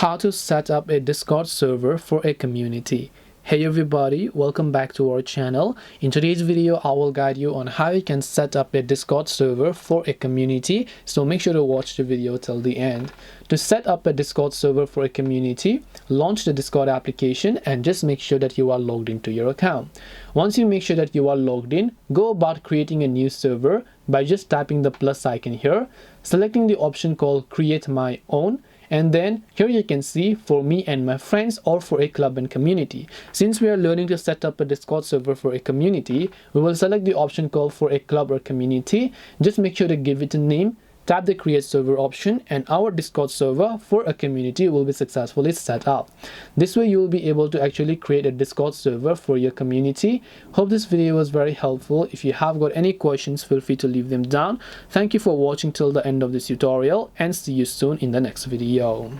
How to set up a Discord server for a community. Hey everybody, welcome back to our channel. In today's video, I will guide you on how you can set up a Discord server for a community, so make sure to watch the video till the end. To set up a Discord server for a community, launch the Discord application and just make sure that you are logged into your account. Once you make sure that you are logged in, go about creating a new server by just tapping the plus icon here, selecting the option called Create My Own, and then here you can see for me and my friends or for a club and community. Since we are learning to set up a Discord server for a community, we will select the option called for a club or community. Just make sure to give it a name, tap the create server option, and our Discord server for a community will be successfully set up. This way you will be able to actually create a Discord server for your community. Hope this video was very helpful. If you have got any questions, feel free to leave them down. Thank you for watching till the end of this tutorial and see you soon in the next video.